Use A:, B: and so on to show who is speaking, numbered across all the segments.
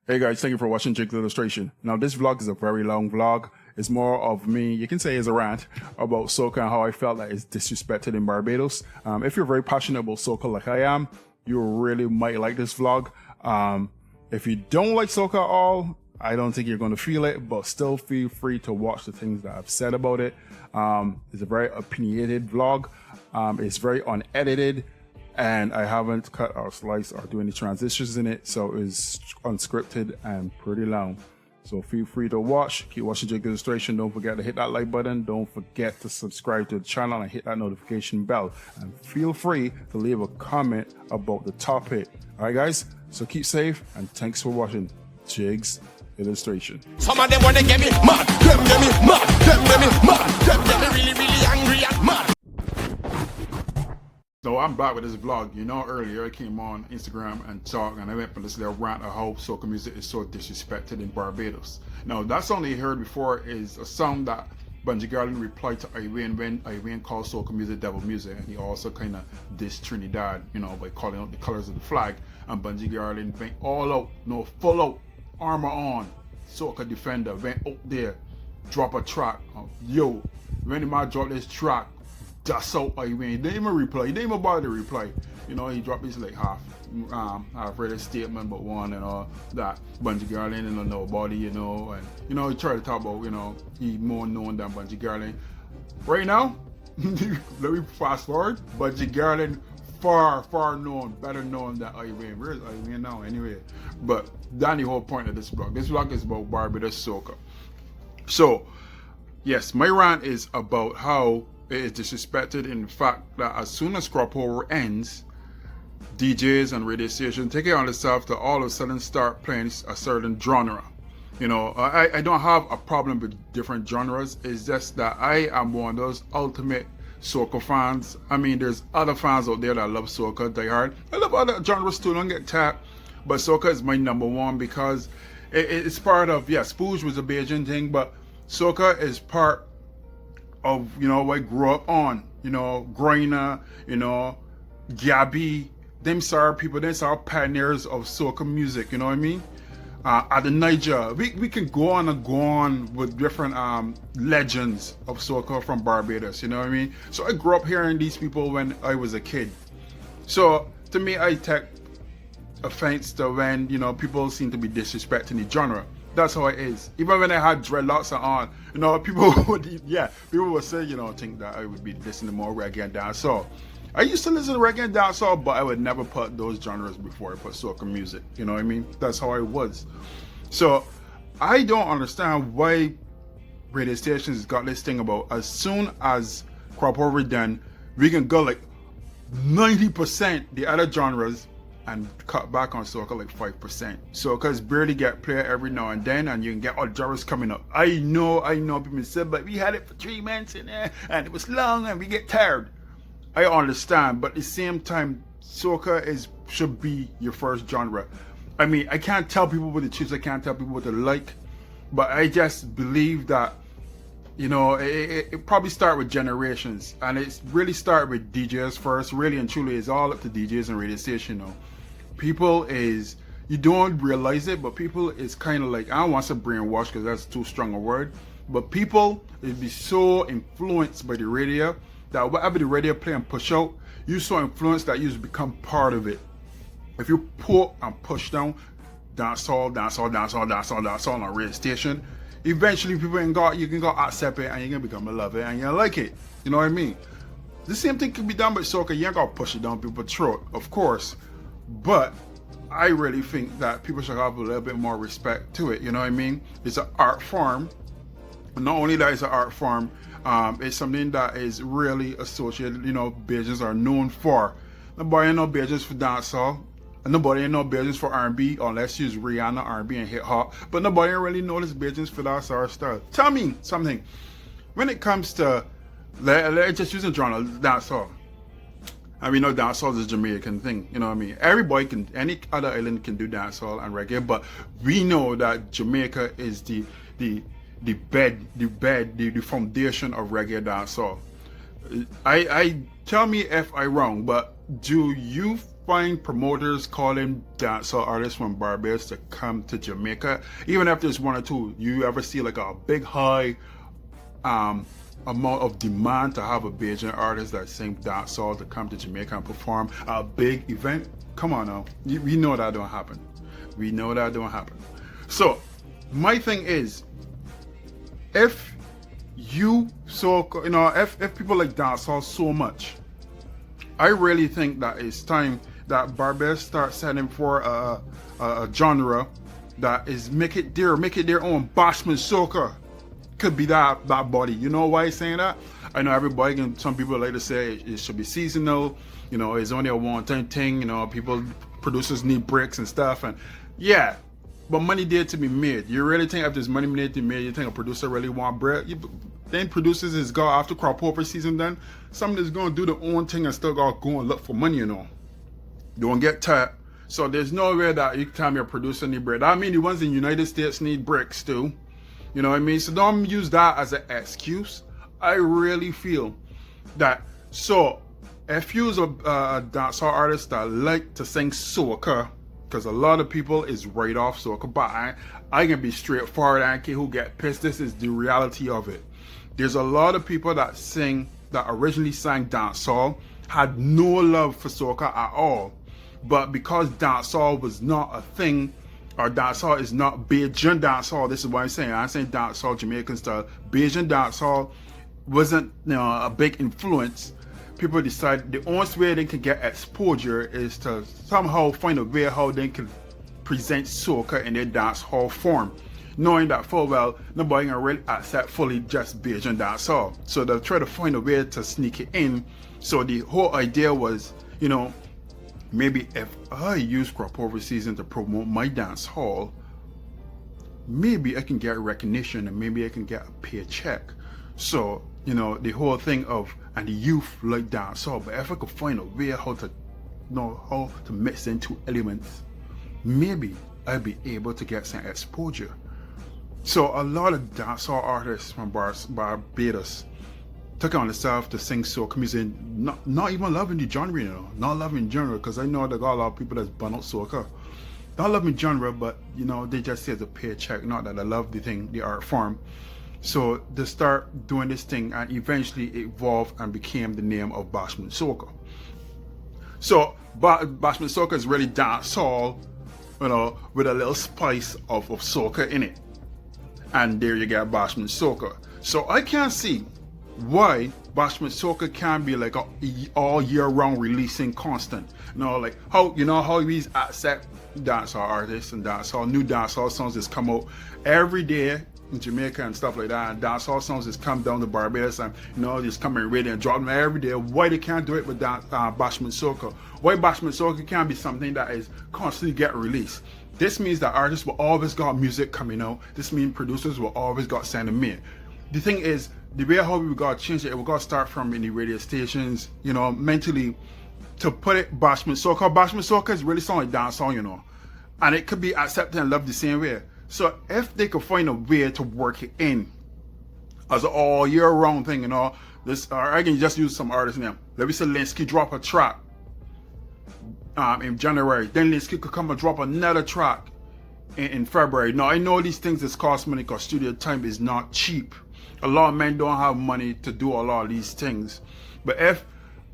A: Hey guys, thank you for watching Jig's Illustration. Now this vlog is a very long vlog. It's more of me, you can say it's a rant about soca and how I felt that it's disrespected in Barbados. If you're very passionate about soca like I am, you really might like this vlog. If you don't like soca at all, I don't think you're going to feel it, but still feel free to watch the things that I've said about it. It's a very opinionated vlog. It's very unedited. And I haven't cut or sliced or do any transitions in it, so it's unscripted and pretty long. So feel free to watch. Keep watching Jig Illustration. Don't forget to hit that like button. Don't forget to subscribe to the channel and hit that notification bell. And feel free to leave a comment about the topic. All right, guys. So keep safe and thanks for watching Jig's Illustration.
B: Some of them wanna get me mad, them get me mad, them get me mad, them get me really angry and mad.
A: So I'm back with this vlog. You know, earlier I came on Instagram and talked, and I went for this little rant of how soca music is so disrespected in Barbados. Now that song that you heard before is a song that Bunji Garlin replied to Irene when Irene called soca music devil music, and he also kind of dissed Trinidad, you know, by calling out the colors of the flag. And Bunji Garlin went all out, no, full out, armor on, soca defender, went out there, drop a track. Yo, when the man drop this track, that's out Irene. He didn't even reply. He didn't even bother to reply. You know, he dropped his like half read a statement but one and all that. Bunji Garlin and nobody, you know, and you know he tried to talk about, you know, he more known than Bunji Garlin. Right now, let me fast forward. Bunji Garlin far known, better known than Irene. Where is Irene now anyway? But that's the whole point of this vlog. This vlog is about Barbados soca. So yes, my rant is about how it is disrespected in the fact that as soon as cropover ends, DJs and radio stations take it on themselves to all of a sudden start playing a certain genre. You know, I don't have a problem with different genres. It's just that I am one of those ultimate soca fans. I mean, there's other fans out there that love soca, die hard. I love other genres too, don't get tapped. But soca is my number one because it's part of, yeah, Spooge was a Bajan thing, but soca is part of, you know, what I grew up on, you know, Griner, you know, Gabby, them sort people, them sort pioneers of soca music, you know what I mean? At the Niger, we can go on and go on with different legends of soca from Barbados, you know what I mean? So I grew up hearing these people when I was a kid. So to me, I take offense to when, you know, people seem to be disrespecting the genre. That's how it is. Even when I had dreadlocks on, you know, people would say, you know, think that I would be listening to more reggae and dancehall. I used to listen to reggae and dancehall, but I would never put those genres before I put soca music. You know what I mean? That's how I was. So I don't understand why radio stations got this thing about as soon as cropover done, we can go like 90% the other genres and cut back on soca like 5%. Soca's barely get played every now and then, and you can get all genres coming up. I know people say, but we had it for 3 months and it was long and we get tired. I understand, but at the same time, soca should be your first genre. I mean, I can't tell people what to choose, I can't tell people what to like, but I just believe that, you know, it probably start with generations, and it's really start with DJs first. Really and truly, it's all up to DJs and radio station, you know. People is, you don't realize it, but people is kind of like, I don't want to say brainwash because that's too strong a word, but people is be so influenced by the radio that whatever the radio play and push out, you so influenced that you just become part of it. If you pull and push down dancehall on a radio station, eventually people you can go accept it and you can become a lover and you like it. You know what I mean? The same thing can be done with soca. You ain't gotta push it down people's throat, of course. But I really think that people should have a little bit more respect to it. You know what I mean? It's an art form. Not only that, it's an art form. It's something that is really associated. You know, Bajans are known for. Nobody know Bajans for dancehall. Nobody know Bajans for R&B unless you use Rihanna R&B and hip hop. But nobody really knows Bajans for that sort of stuff. Tell me something. When it comes to, let's just use a genre, dancehall. And we know dancehall is a Jamaican thing, you know what I mean? Everybody can, any other island can do dancehall and reggae, but we know that Jamaica is the foundation of reggae dancehall. I tell me if I'm wrong, but do you find promoters calling dancehall artists from Barbados to come to Jamaica, even if there's one or two, you ever see like a big high amount of demand to have a Bajan artist that sing dancehall to come to Jamaica and perform a big event? Come on now, we know that don't happen. We know that don't happen. So my thing is, if you if people like dancehall so much, I really think that it's time that Barbados start setting for a genre that is make it their own. Bashment Soca could be that body. You know why I'm saying that? I know everybody can, some people like to say it should be seasonal, it's only a one-time thing, producers need bricks and stuff, and yeah, but money there to be made. You really think if there's money made to be made, you think a producer really want bread? Then producers is go after cropover season, then somebody's gonna do their own thing and still gotta go and look for money, Don't get tapped. So there's no way that you can tell me a producer need bread. I mean, the ones in the United States need bricks too. You know what I mean? So don't use that as an excuse. I really feel that, so if you're a dancehall artist that like to sing soca, because a lot of people is right off soca, but I can be straightforward, I don't care who get pissed, this is the reality of it. There's a lot of people that originally sang dancehall, had no love for soca at all, but because dancehall was not a thing, or dancehall is not Bajan dancehall, this is what I'm saying. I'm saying dancehall Jamaican style. Bajan dancehall wasn't a big influence. People decided the only way they can get exposure is to somehow find a way how they can present soca in their dancehall form, knowing that full well nobody can really accept fully just Bajan dancehall. So they'll try to find a way to sneak it in. So the whole idea was, maybe if I use cropover season to promote my dance hall, maybe I can get recognition and maybe I can get a paycheck. So, the whole thing of, and the youth like dance hall, but if I could find a way how to mix in two elements, maybe I'd be able to get some exposure. So a lot of dancehall artists from Barbados took on themselves to sing soca music, not even loving the genre, not loving genre, because I know there got a lot of people that's bun out soca. Not loving genre, but they just say it's a paycheck, not that I love the thing, the art form. So they start doing this thing, and eventually it evolved and became the name of Bashment Soca. So Bashment Soca is really dancehall, with a little spice of soca in it, and there you get Bashment Soca. So I can't see why Bashment Soca can be like a all year round releasing constant. Like how we accept dancehall artists and new dancehall songs just come out every day in Jamaica and stuff like that, and dancehall songs just come down to Barbados and just come in radio and drop them every day. Why they can't do it with Bashment Soca? Why Bashment Soca can't be something that is constantly get released? This means that artists will always got music coming out. This means producers will always got sending in. The thing is, the way how we got to change it, we got to start from in the radio stations, mentally, to put it Bashment Soca. Bashment Soca is really sound like dancehall, and it could be accepted and loved the same way. So if they could find a way to work it in as an all year round thing, this, I can just use some artist name. Let me say Linsky drop a track in January, then Linsky could come and drop another track in February. Now I know these things is cost money because studio time is not cheap. A lot of men don't have money to do a lot of these things. But if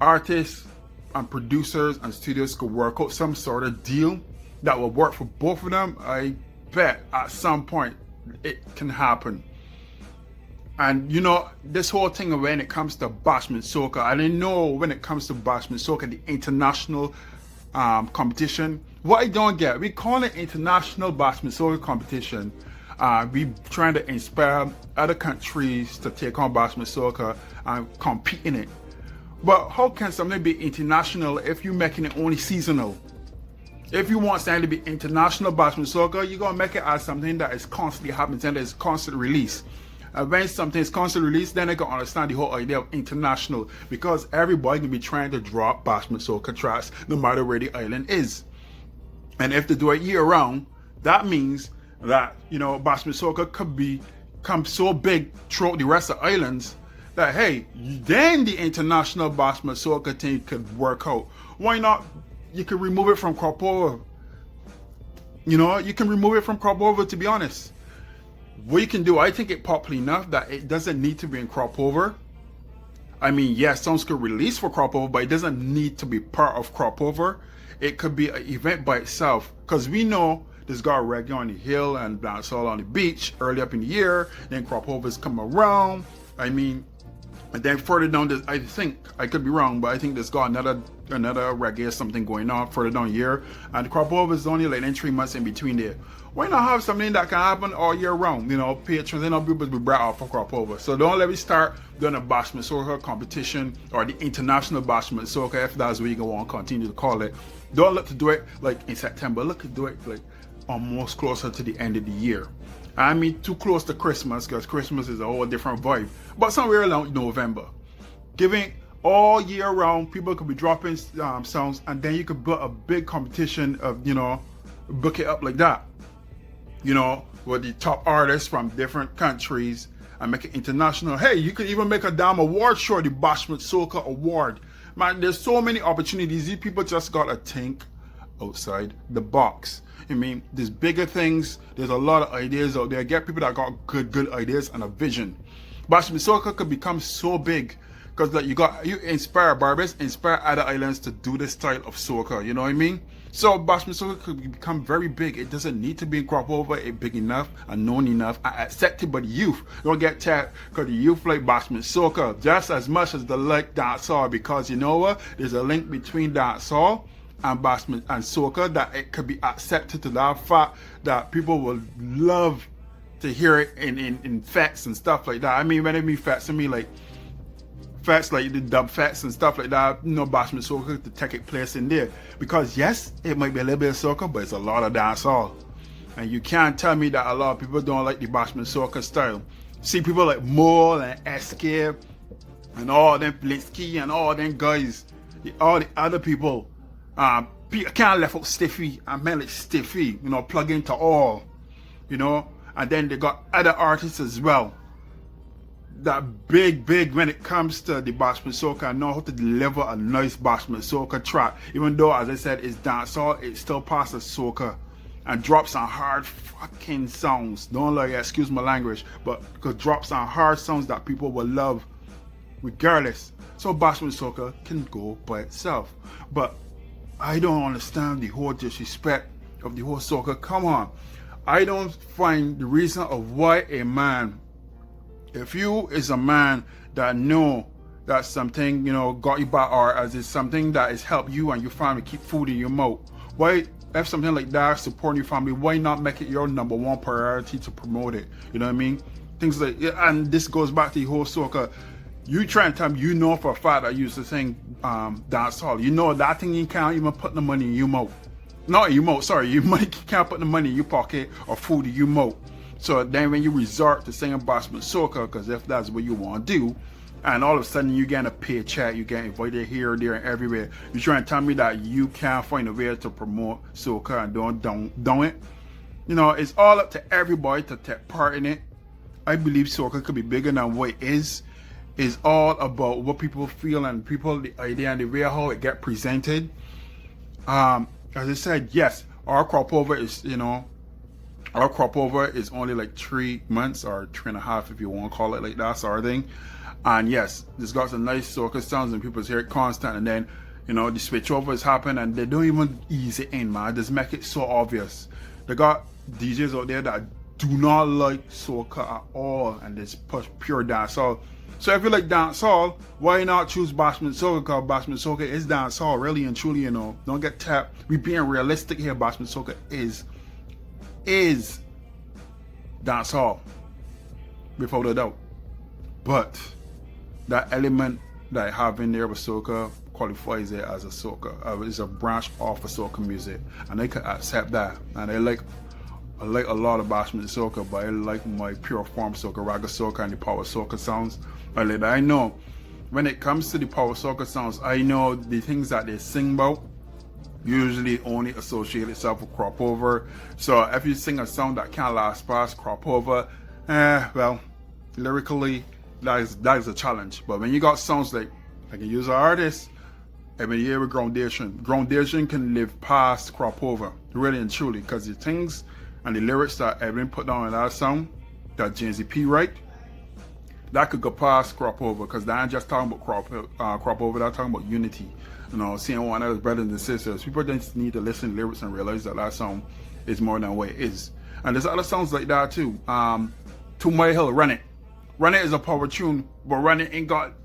A: artists and producers and studios could work out some sort of deal that will work for both of them, I bet at some point it can happen. And this whole thing when it comes to Bashment Soca, I didn't know when it comes to Bashment Soca, the international competition. What I don't get, we call it international Bashment Soca competition. We trying to inspire other countries to take on Bashment Soca and compete in it. But how can something be international if you're making it only seasonal? If you want something to be international Bashment Soca, you're going to make it as something that is constantly happening, and there's constant release. And when something is constantly released, then they can understand the whole idea of international, because everybody can be trying to drop Bashment Soca tracks no matter where the island is. And if they do it year round, that means that Bashment Soca could become so big throughout the rest of the islands that then the international Bashment Soca thing could work out. Why not you can remove it from crop over. You know, you can remove it from crop over, to be honest. What you can do, I think it popular enough that it doesn't need to be in crop over. I mean, yes, songs could release for crop over, but it doesn't need to be part of crop over. It could be an event by itself, because we know there's got reggae on the hill and dancehall on the beach early up in the year. Then crop overs come around. I mean, and then further down, I think I could be wrong, but I think there's got another reggae or something going on further down the year, and the crop over is only like in 3 months in between there. Why not have something that can happen all year round? You know, patrons and people be brought out for crop over. So don't let me start doing a Bashment Soca competition or the international Bashment Soca, if that's what you want to continue to call it. Don't look to do it like in September. Look to do it like almost closer to the end of the year. I mean, too close to Christmas, because Christmas is a whole different vibe. But somewhere around November, giving all year round, people could be dropping songs, and then you could build a big competition of, you know, book it up like that. You know, with the top artists from different countries and make it international. Hey, you could even make a damn award show, the Bashment Soca Award. Man, there's so many opportunities. These people just gotta think outside the box. I mean, there's bigger things. There's a lot of ideas out there. Get people that got good ideas and a vision. Bashment Soca could become so big because like you inspire Barbados, inspire other islands to do this style of soca. You know what I mean? So Bashment Soca could become very big. It doesn't need to be in crop over. It's big enough and known enough and accepted by the youth. Don't get tapped because the youth like Bashment Soca just as much as they like dancehall, because you know what? There's a link between dancehall and Bashment and soca that it could be accepted to that fact that people will love to hear it in facts and stuff like that. I mean, when I mean facts, I mean like facts like the dub facts and stuff like that. You know, Bashment Soca to take its place in there, because yes, it might be a little bit of soca, but it's a lot of dancehall, and you can't tell me that a lot of people don't like the Bashment Soca style. See people like Mole and SK and all them Blitzky and all them guys, all the other people. Can't left out Stiffy and men like Stiffy, you know, plug into all, you know, and then they got other artists as well that big when it comes to the Bashment Soca and know how to deliver a nice Bashment Soca track. Even though, as I said, it's dancehall, it still passes soca and drops on hard fucking songs. Don't like, excuse my language, but because drops on hard songs that people will love regardless. So Bashment Soca can go by itself, but I don't understand the whole disrespect of the whole soca. Come on. I don't find the reason of why a man, if you is a man that know that something, you know, got you back, or as it's something that has helped you and your family keep food in your mouth, why, if something like that supporting your family, why not make it your number one priority to promote it? You know what I mean? Things like, and this goes back to the whole soca. You try and tell me, you know for a fact I used to sing dancehall. You know that thing you can't even put the money in your mouth. Not in your mouth, sorry. You can't put the money in your pocket or food in your mouth. So then when you resort to singing Bashment Soca, because if that's what you want to do, and all of a sudden you get a paycheck, you get invited here, there, and everywhere, you try and tell me that you can't find a way to promote soca and don't it. You know, it's all up to everybody to take part in it. I believe soca could be bigger than what it is. It's all about what people feel and people, the idea and the way how it get presented. As I said, yes, our crop over is, you know, our crop over is only like 3 months or 3.5 if you want to call it like that sort of thing. And yes, it's got some nice soca sounds and people hear it constant, and then, you know, the switch overs happen and they don't even ease it in, man. Just make it so obvious. They got DJs out there that do not like soca at all and just push pure dancehall. So if you like dancehall, why not choose Bashment Soca? Because Bashment Soca is dancehall, really and truly, you know. Don't get tapped. We being realistic here. Bashment Soca is dancehall, without a doubt. But that element that I have in there with soca qualifies it as a soca. It's a branch off of soca music, and they could accept that. And I like a lot of Bashment Soca, but I like my pure form soca, raga soca, and the power soca sounds. I know when it comes to the power soca sounds, I know the things that they sing about usually only associate itself with crop over. So if you sing a song that can't last past crop over, well, lyrically that is a challenge. But when you got songs like, I can use an artist, I mean, yeah, with Groundation. Groundation can live past Cropover, really and truly, because the things and the lyrics that Evan put down in that song, that James P. write, that could go past Cropover, because that ain't just talking about Cropover, that's talking about unity. You know, seeing one another's brothers and sisters. People just need to listen to lyrics and realize that that song is more than what it is. And there's other songs like that too. To My Hill, Run It. Run It is a power tune, but Run It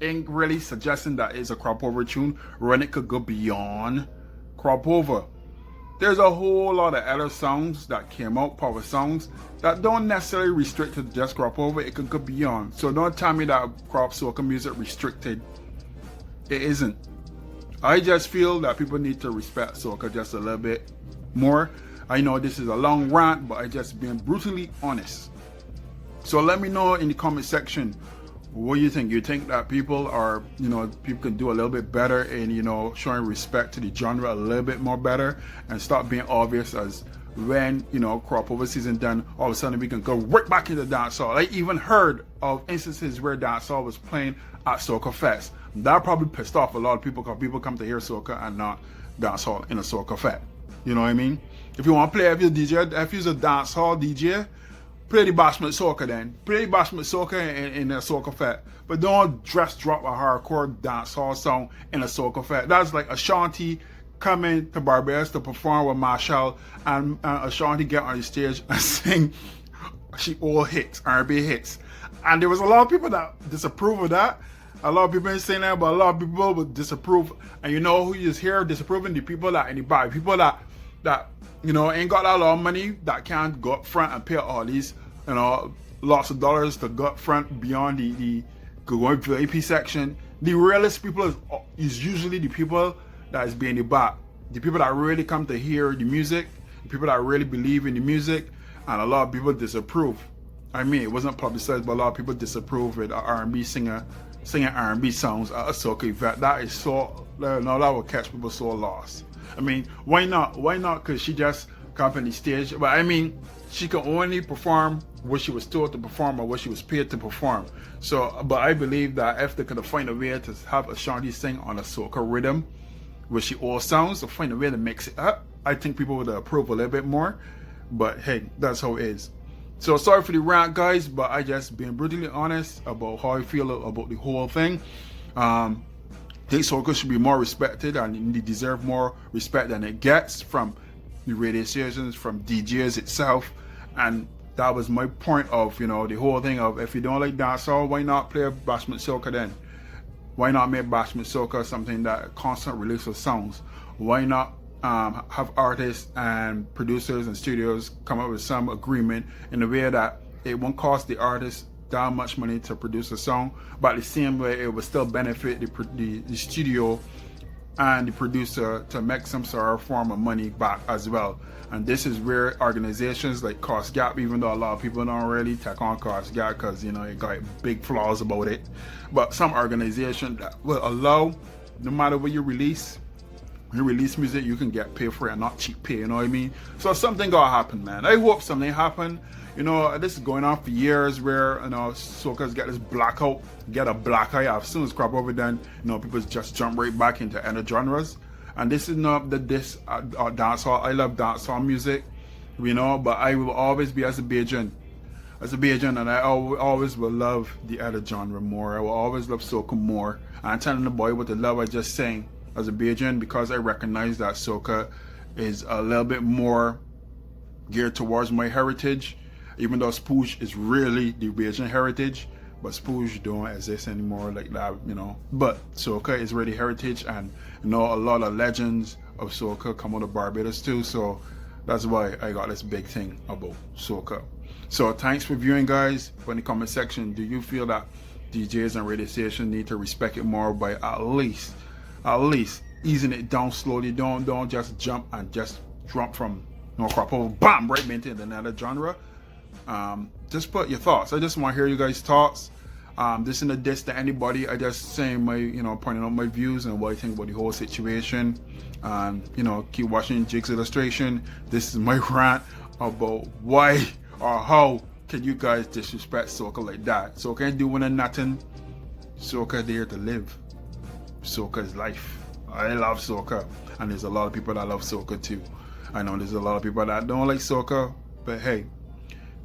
A: ain't really suggesting that it's a Cropover tune. Run It could go beyond Cropover. There's a whole lot of other songs that came out, power songs, that don't necessarily restrict to just Cropover. It could go beyond. So don't tell me that crop soca music restricted. It isn't. I just feel that people need to respect soca just a little bit more. I know this is a long rant, but I just being brutally honest. So let me know in the comment section, what do you think? You think that people are, people can do a little bit better in, showing respect to the genre a little bit more better, and stop being obvious as when, Cropover season done, all of a sudden we can go right back into dancehall. I even heard of instances where dancehall was playing at Soca Fest. That probably pissed off a lot of people, because people come to hear soca and not dancehall in a Soca Fest. You know what I mean? If you want to play, if you're a dancehall DJ, play the Bashment Soca then. Play the Bashment Soca in a Soca Fest. But don't just drop a hardcore dancehall song in a Soca Fest. That's like Ashanti coming to Barbados to perform with Marshall, and Ashanti get on the stage and sing she all hits, R&B hits. And there was a lot of people that disapprove of that. A lot of people ain't saying that, but a lot of people would disapprove. And you know who is here disapproving? The people that anybody, people that ain't got that lot of money, that can't go up front and pay all these, lots of dollars to go up front beyond the going VIP section. The realest people is usually the people that is being the back. The people that really come to hear the music, the people that really believe in the music, and a lot of people disapprove. I mean, it wasn't publicized, but a lot of people disapprove with an R&B singer singing R&B songs at a soca event. That is so, that will catch people so lost. I mean, why not? Why not? Because she just come on the stage. But I mean, she can only perform what she was told to perform or what she was paid to perform. So, but I believe that if they could find a way to have Ashanti sing on a soca rhythm, which she all sounds, to find a way to mix it up, I think people would approve a little bit more. But hey, that's how it is. So sorry for the rant, guys, but I just being brutally honest about how I feel about the whole thing. I think soca should be more respected, and they deserve more respect than it gets from the radio stations, from DJs itself. And that was my point of, the whole thing of, if you don't like dancehall, why not play Bashment Soca then? Why not make Bashment Soca something that constant release of songs? Why not have artists and producers and studios come up with some agreement in a way that it won't cost the artist that much money to produce a song, but the same way it would still benefit the studio and the producer to make some sort of form of money back as well. And this is where organizations like Cost Gap, even though a lot of people don't really take on Cost Gap because it got big flaws about it, but some organization that will allow, no matter what you release music, you can get paid for it and not cheap pay, you know what I mean? So something gonna happen, man. I hope something happen. This is going on for years where, soca's get this blackout, get a black eye. As soon as Cropover done, people just jump right back into other genres. And this is not dancehall. I love dancehall music, but I will always be as a Bajan, and I always will love the other genre more. I will always love soca more. And I'm telling the boy what the love I just sang as a Bajan, because I recognize that soca is a little bit more geared towards my heritage, even though Spooge is really the Bajan heritage, but Spooge don't exist anymore like that, But soca is really heritage, and a lot of legends of soca come out of Barbados too, so that's why I got this big thing about soca. So thanks for viewing, guys. Put in the comment section, do you feel that DJs and radio stations need to respect it more by at least easing it down slowly? Don't just jump and just jump from Cropover, bam, right into another genre. Just put your thoughts. I just want to hear you guys' thoughts. This isn't a diss to anybody. I just saying my, pointing out my views and what I think about the whole situation. And keep watching Jigs Illustration. This is my rant about why or how can you guys disrespect soca like that. Soca ain't doing nothing. Soca there to live. Soca is life. I love soca, and there's a lot of people that love soca too. I know there's a lot of people that don't like soca, but hey,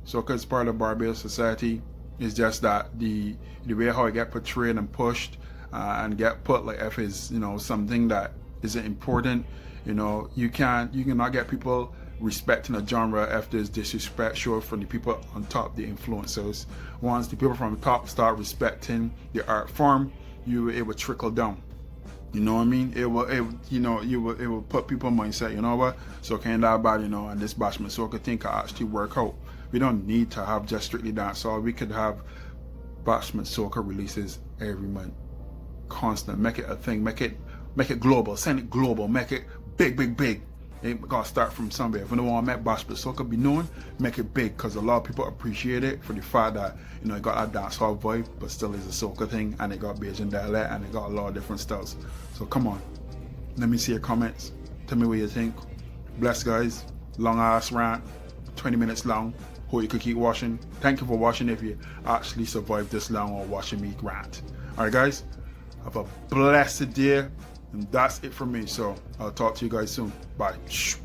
A: soca is part of Barbados society. It's just that the way how it get portrayed and pushed and get put like if it's something that isn't important, you cannot get people respecting a genre if there's disrespect shown from the people on top, the influencers. Once the people from the top start respecting the art form, it will trickle down. You know what I mean? It will put people in mindset, you know what? So can't that bad, and this bashment soca thing can actually work out. We don't need to have just strictly dancehall. We could have bashment soca releases every month. Constant. Make it a thing. Make it global. Send it global. Make it big. It gotta start from somewhere. If you don't want to make bashment soca be known, make it big, because a lot of people appreciate it for the fact that it got that dancehall vibe, but still is a soca thing, and it got Bajan dialect, and it got a lot of different styles. So come on, let me see your comments. Tell me what you think. Bless, guys. Long ass rant, 20 minutes long. Hope you could keep watching. Thank you for watching if you actually survived this long or watching me rant. Alright guys, have a blessed day, and that's it from me. So I'll talk to you guys soon. Bye.
B: If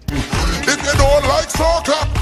B: you don't like soca,